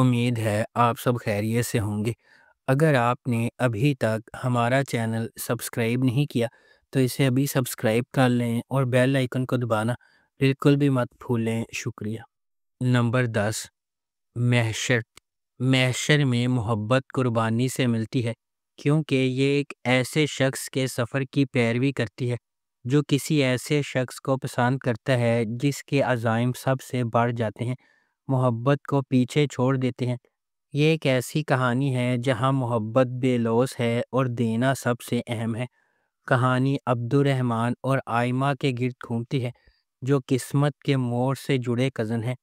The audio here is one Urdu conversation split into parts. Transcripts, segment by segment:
امید ہے آپ سب خیریت سے ہوں گے۔ اگر آپ نے ابھی تک ہمارا چینل سبسکرائب نہیں کیا تو اسے ابھی سبسکرائب کر لیں اور بیل آئیکن کو دبانا بالکل بھی مت بھولیں۔ شکریہ۔ نمبر 10، محشر۔ محشر میں محبت قربانی سے ملتی ہے، کیونکہ یہ ایک ایسے شخص کے سفر کی پیروی کرتی ہے جو کسی ایسے شخص کو پسند کرتا ہے جس کے عزائم سب سے بڑھ جاتے ہیں، محبت کو پیچھے چھوڑ دیتے ہیں۔ یہ ایک ایسی کہانی ہے جہاں محبت بے لوث ہے اور دینا سب سے اہم ہے۔ کہانی عبد الرحمن اور آئمہ کے گرد گھومتی ہے، جو قسمت کے موڑ سے جڑے کزن ہیں۔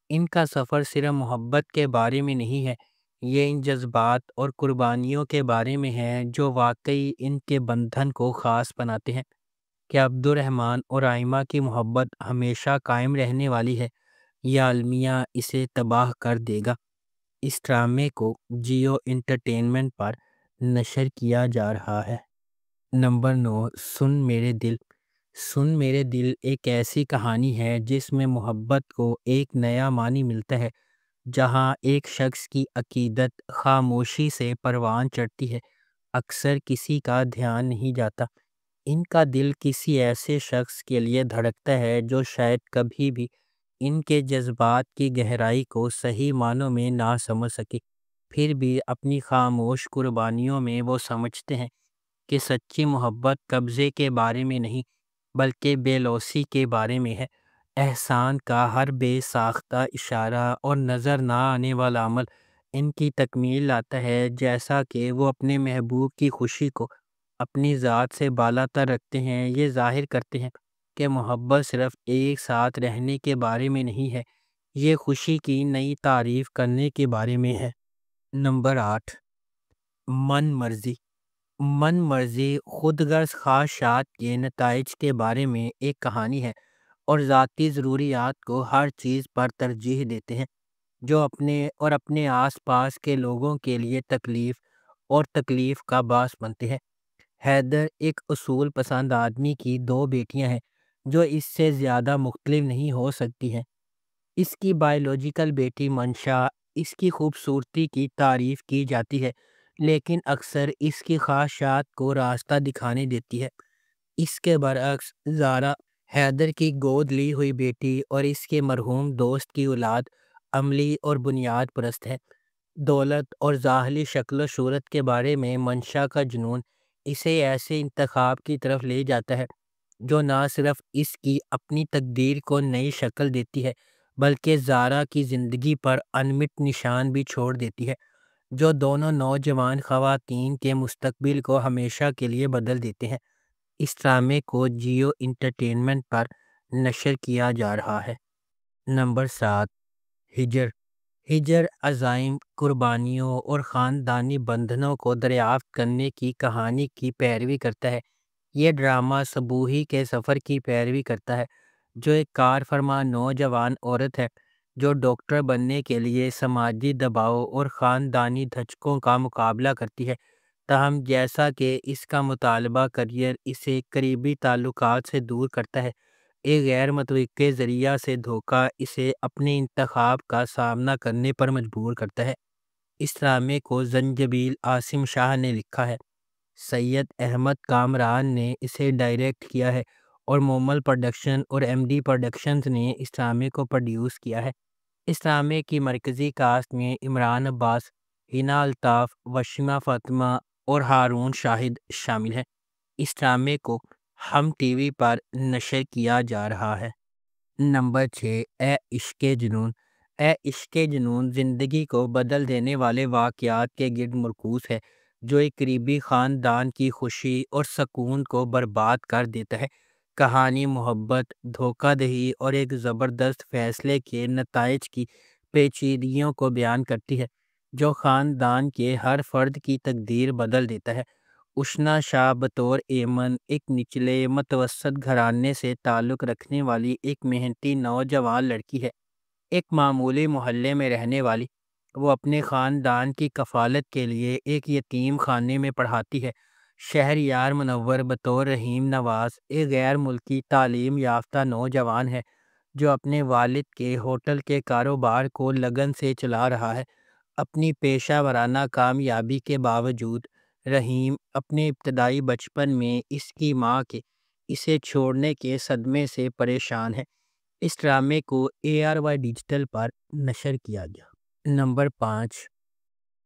ان کا سفر صرف محبت کے بارے میں نہیں ہے، یہ ان جذبات اور قربانیوں کے بارے میں ہے جو واقعی ان کے بندھن کو خاص بناتے ہیں۔ کیا عبد الرحمن اور آئمہ کی محبت ہمیشہ قائم رہنے والی ہے یا المیہ اسے تباہ کر دے گا؟ اس ڈرامے کو جیو انٹرٹینمنٹ پر نشر کیا جا رہا ہے۔ نمبر 9، سن میرے دل۔ سن میرے دل ایک ایسی کہانی ہے جس میں محبت کو ایک نیا معنی ملتا ہے۔ جہاں ایک شخص کی عقیدت خاموشی سے پروان چڑھتی ہے، اکثر کسی کا دھیان نہیں جاتا۔ ان کا دل کسی ایسے شخص کے لیے دھڑکتا ہے جو شاید کبھی بھی ان کے جذبات کی گہرائی کو صحیح معنوں میں نہ سمجھ سکے، پھر بھی اپنی خاموش قربانیوں میں وہ سمجھتے ہیں کہ سچی محبت قبضے کے بارے میں نہیں بلکہ بے لوثی کے بارے میں ہے۔ احسان کا ہر بے ساختہ اشارہ اور نظر نہ آنے والا عمل ان کی تکمیل لاتا ہے، جیسا کہ وہ اپنے محبوب کی خوشی کو اپنی ذات سے بالا تر رکھتے ہیں۔ یہ ظاہر کرتے ہیں کہ محبت صرف ایک ساتھ رہنے کے بارے میں نہیں ہے، یہ خوشی کی نئی تعریف کرنے کے بارے میں ہے۔ نمبر 8، من مرضی۔ من مرضی خود غرض خواہشات کے نتائج کے بارے میں ایک کہانی ہے اور ذاتی ضروریات کو ہر چیز پر ترجیح دیتے ہیں، جو اپنے اور اپنے آس پاس کے لوگوں کے لیے تکلیف کا باعث بنتے ہیں۔ حیدر ایک اصول پسند آدمی کی دو بیٹیاں ہیں جو اس سے زیادہ مختلف نہیں ہو سکتی ہیں۔ اس کی بائیولوجیکل بیٹی منشا، اس کی خوبصورتی کی تعریف کی جاتی ہے لیکن اکثر اس کی خواہشات کو راستہ دکھانے دیتی ہے۔ اس کے برعکس زارا، حیدر کی گود لی ہوئی بیٹی اور اس کے مرحوم دوست کی اولاد، عملی اور بنیاد پرست ہے۔ دولت اور ظاہری شکل و صورت کے بارے میں منشا کا جنون اسے ایسے انتخاب کی طرف لے جاتا ہے جو نہ صرف اس کی اپنی تقدیر کو نئی شکل دیتی ہے بلکہ زارا کی زندگی پر انمٹ نشان بھی چھوڑ دیتی ہے، جو دونوں نوجوان خواتین کے مستقبل کو ہمیشہ کے لیے بدل دیتے ہیں۔ اس ڈرامے کو جیو انٹرٹینمنٹ پر نشر کیا جا رہا ہے۔ نمبر 7، ہجر۔ ہجر عزائم، قربانیوں اور خاندانی بندھنوں کو دریافت کرنے کی کہانی کی پیروی کرتا ہے۔ یہ ڈرامہ سبوہی کے سفر کی پیروی کرتا ہے، جو ایک کار فرما نوجوان عورت ہے جو ڈاکٹر بننے کے لیے سماجی دباؤ اور خاندانی دھچکوں کا مقابلہ کرتی ہے۔ تاہم جیسا کہ اس کا مطالبہ کریئر اسے قریبی تعلقات سے دور کرتا ہے، ایک غیر متوقع ذریعہ سے دھوکہ اسے اپنے انتخاب کا سامنا کرنے پر مجبور کرتا ہے۔ اس ڈرامے کو زنجبیل عاصم شاہ نے لکھا ہے، سید احمد کامران نے اسے ڈائریکٹ کیا ہے اور مومل پروڈکشن اور ایم ڈی پروڈکشنز نے اس ڈرامے کو پروڈیوس کیا ہے۔ اس ڈرامے کی مرکزی کاسٹ میں عمران عباس، ہنا الطاف، وشیمہ فاطمہ اور ہارون شاہد شامل ہیں۔ اس ڈرامے کو ہم ٹی وی پر نشر کیا جا رہا ہے۔ نمبر 6، اے عشق جنون۔ اے عشق جنون زندگی کو بدل دینے والے واقعات کے گرد مرکوز ہے جو ایک قریبی خاندان کی خوشی اور سکون کو برباد کر دیتا ہے۔ کہانی محبت، دھوکہ دہی اور ایک زبردست فیصلے کے نتائج کی پیچیدگیوں کو بیان کرتی ہے جو خاندان کے ہر فرد کی تقدیر بدل دیتا ہے۔ اشنا شاہ بطور ایمن ایک نچلے متوسط گھرانے سے تعلق رکھنے والی ایک محنتی نوجوان لڑکی ہے، ایک معمولی محلے میں رہنے والی۔ وہ اپنے خاندان کی کفالت کے لیے ایک یتیم خانے میں پڑھاتی ہے۔ شہریار منور بطور رحیم نواز ایک غیر ملکی تعلیم یافتہ نوجوان ہے جو اپنے والد کے ہوٹل کے کاروبار کو لگن سے چلا رہا ہے۔ اپنی پیشہ ورانہ کامیابی کے باوجود رحیم اپنے ابتدائی بچپن میں اس کی ماں کے اسے چھوڑنے کے صدمے سے پریشان ہے۔ اس ڈرامے کو ARY ڈیجیٹل پر نشر کیا گیا۔ نمبر 5،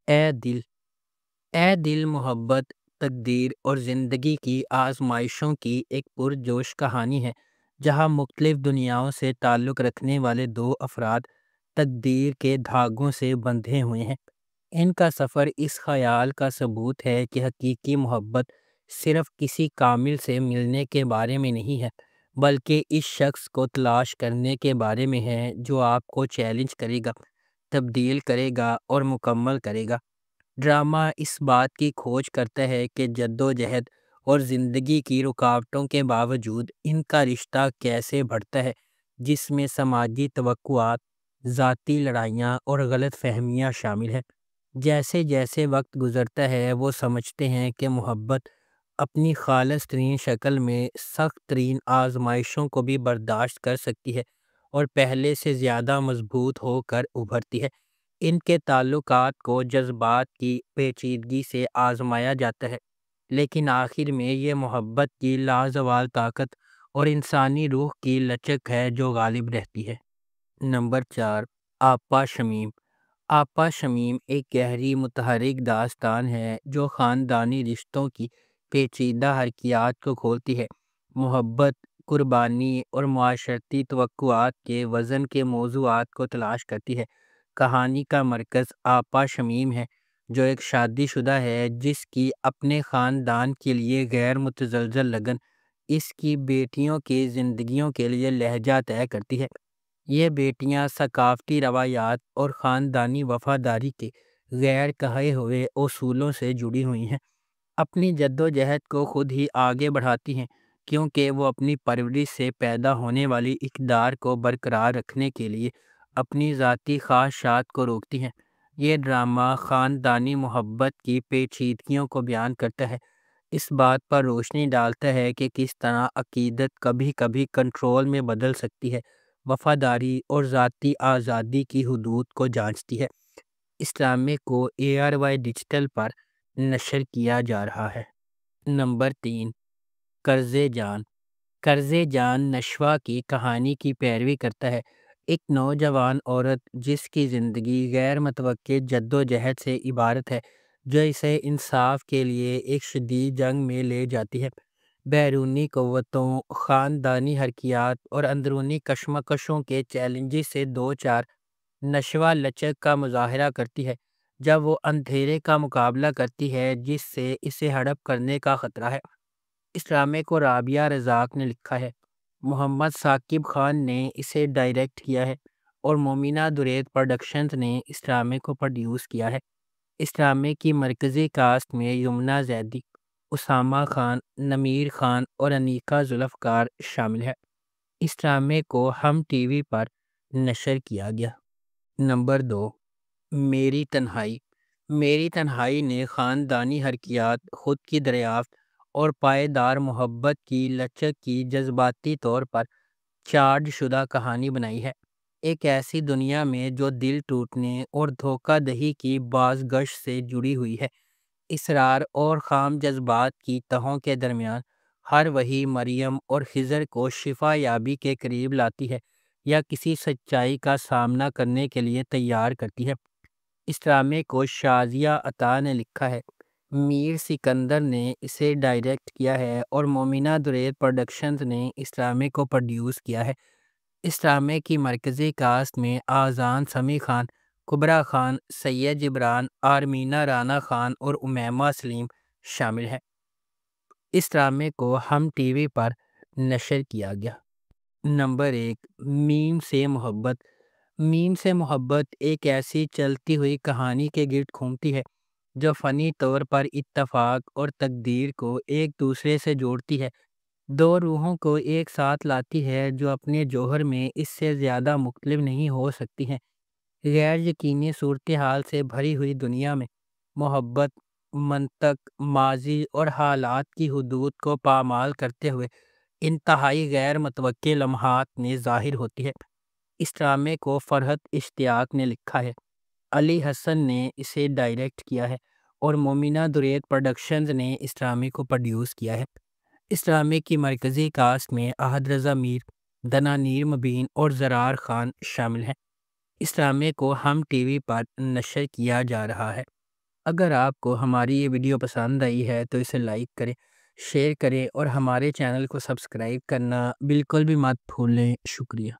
اے دل۔ اے دل محبت، تقدیر اور زندگی کی آزمائشوں کی ایک پرجوش کہانی ہے، جہاں مختلف دنیاؤں سے تعلق رکھنے والے دو افراد تقدیر کے دھاگوں سے بندھے ہوئے ہیں۔ ان کا سفر اس خیال کا ثبوت ہے کہ حقیقی محبت صرف کسی کامل سے ملنے کے بارے میں نہیں ہے، بلکہ اس شخص کو تلاش کرنے کے بارے میں ہے جو آپ کو چیلنج کرے گا، تبدیل کرے گا اور مکمل کرے گا۔ ڈرامہ اس بات کی کھوج کرتا ہے کہ جدوجہد اور زندگی کی رکاوٹوں کے باوجود ان کا رشتہ کیسے بڑھتا ہے، جس میں سماجی توقعات، ذاتی لڑائیاں اور غلط فہمیاں شامل ہیں۔ جیسے جیسے وقت گزرتا ہے وہ سمجھتے ہیں کہ محبت اپنی خالص ترین شکل میں سخت ترین آزمائشوں کو بھی برداشت کر سکتی ہے اور پہلے سے زیادہ مضبوط ہو کر ابھرتی ہے۔ ان کے تعلقات کو جذبات کی پیچیدگی سے آزمایا جاتا ہے، لیکن آخر میں یہ محبت کی لازوال طاقت اور انسانی روح کی لچک ہے جو غالب رہتی ہے۔ نمبر 4، آپا شمیم۔ آپا شمیم ایک گہری متحرک داستان ہے جو خاندانی رشتوں کی پیچیدہ حرکیات کو کھولتی ہے۔ محبت، قربانی اور معاشرتی توقعات کے وزن کے موضوعات کو تلاش کرتی ہے۔ کہانی کا مرکز آپا شمیم ہے، جو ایک شادی شدہ ہے جس کی اپنے خاندان کے لیے غیر متزلزل لگن اس کی بیٹیوں کی زندگیوں کے لیے لہجہ طے کرتی ہے۔ یہ بیٹیاں ثقافتی روایات اور خاندانی وفاداری کے غیر کہے ہوئے اصولوں سے جڑی ہوئی ہیں۔ اپنی جدوجہد کو خود ہی آگے بڑھاتی ہیں کیونکہ وہ اپنی پرورش سے پیدا ہونے والی اقدار کو برقرار رکھنے کے لیے اپنی ذاتی خواہشات کو روکتی ہیں۔ یہ ڈرامہ خاندانی محبت کی پیچیدگیوں کو بیان کرتا ہے، اس بات پر روشنی ڈالتا ہے کہ کس طرح عقیدت کبھی کبھی کنٹرول میں بدل سکتی ہے، وفاداری اور ذاتی آزادی کی حدود کو جانچتی ہے۔ اس ڈرامے کو ARY ڈیجیٹل پر نشر کیا جا رہا ہے۔ نمبر 3، قرض جان۔ قرض جان نشوہ کی کہانی کی پیروی کرتا ہے، ایک نوجوان عورت جس کی زندگی غیر متوقع جدوجہد سے عبارت ہے جو اسے انصاف کے لیے ایک شدید جنگ میں لے جاتی ہے۔ بیرونی قوتوں، خاندانی حرکیات اور اندرونی کشمکشوں کے چیلنجز سے دو چار نشوہ لچک کا مظاہرہ کرتی ہے جب وہ اندھیرے کا مقابلہ کرتی ہے جس سے اسے ہڑپ کرنے کا خطرہ ہے۔ اس ڈرامے کو رابعہ رزاق نے لکھا ہے، محمد ثاقب خان نے اسے ڈائریکٹ کیا ہے اور مومنہ درید پروڈکشنز نے اس ڈرامے کو پروڈیوس کیا ہے۔ اس ڈرامے کی مرکزی کاسٹ میں یمنہ زیدی، اسامہ خان، نمیر خان اور انیکا ذوالفقار شامل ہے۔ اس ڈرامے کو ہم ٹی وی پر نشر کیا گیا۔ نمبر 2، میری تنہائی۔ میری تنہائی نے خاندانی حرکیات، خود کی دریافت اور پائیدار محبت کی لچک کی جذباتی طور پر چارج شدہ کہانی بنائی ہے۔ ایک ایسی دنیا میں جو دل ٹوٹنے اور دھوکہ دہی کی بازگشت سے جڑی ہوئی ہے، اصرار اور خام جذبات کی تہوں کے درمیان ہر وہی مریم اور خضر کو شفا یابی کے قریب لاتی ہے یا کسی سچائی کا سامنا کرنے کے لیے تیار کرتی ہے۔ اس ڈرامے کو شازیہ عطا نے لکھا ہے، میر سکندر نے اسے ڈائریکٹ کیا ہے اور مومنہ درید پروڈکشنز نے اس ڈرامے کو پروڈیوس کیا ہے۔ اس ڈرامے کی مرکزی کاسٹ میں آذان سمیع خان، کبریٰ خان، سید جبران، آرمینہ رانا خان اور امیمہ سلیم شامل ہیں۔ اس ڈرامے کو ہم ٹی وی پر نشر کیا گیا۔ نمبر 1، میم سے محبت۔ میم سے محبت ایک ایسی چلتی ہوئی کہانی کے گرد گھومتی ہے جو فنی طور پر اتفاق اور تقدیر کو ایک دوسرے سے جوڑتی ہے، دو روحوں کو ایک ساتھ لاتی ہے جو اپنے جوہر میں اس سے زیادہ مختلف نہیں ہو سکتی ہیں۔ غیر یقینی صورتحال سے بھری ہوئی دنیا میں محبت منطق، ماضی اور حالات کی حدود کو پامال کرتے ہوئے انتہائی غیر متوقع لمحات میں ظاہر ہوتی ہے۔ اس ڈرامے کو فرحت اشتیاق نے لکھا ہے، علی حسن نے اسے ڈائریکٹ کیا ہے اور مومنہ دریت پروڈکشنز نے اس ڈرامے کو پروڈیوس کیا ہے۔ اس ڈرامے کی مرکزی کاسٹ میں احد رضا میر، دنانیر مبین اور زرار خان شامل ہیں۔ اس ڈرامے کو ہم ٹی وی پر نشر کیا جا رہا ہے۔ اگر آپ کو ہماری یہ ویڈیو پسند آئی ہے تو اسے لائک کریں، شیئر کریں اور ہمارے چینل کو سبسکرائب کرنا بالکل بھی مت بھولیں۔ شکریہ۔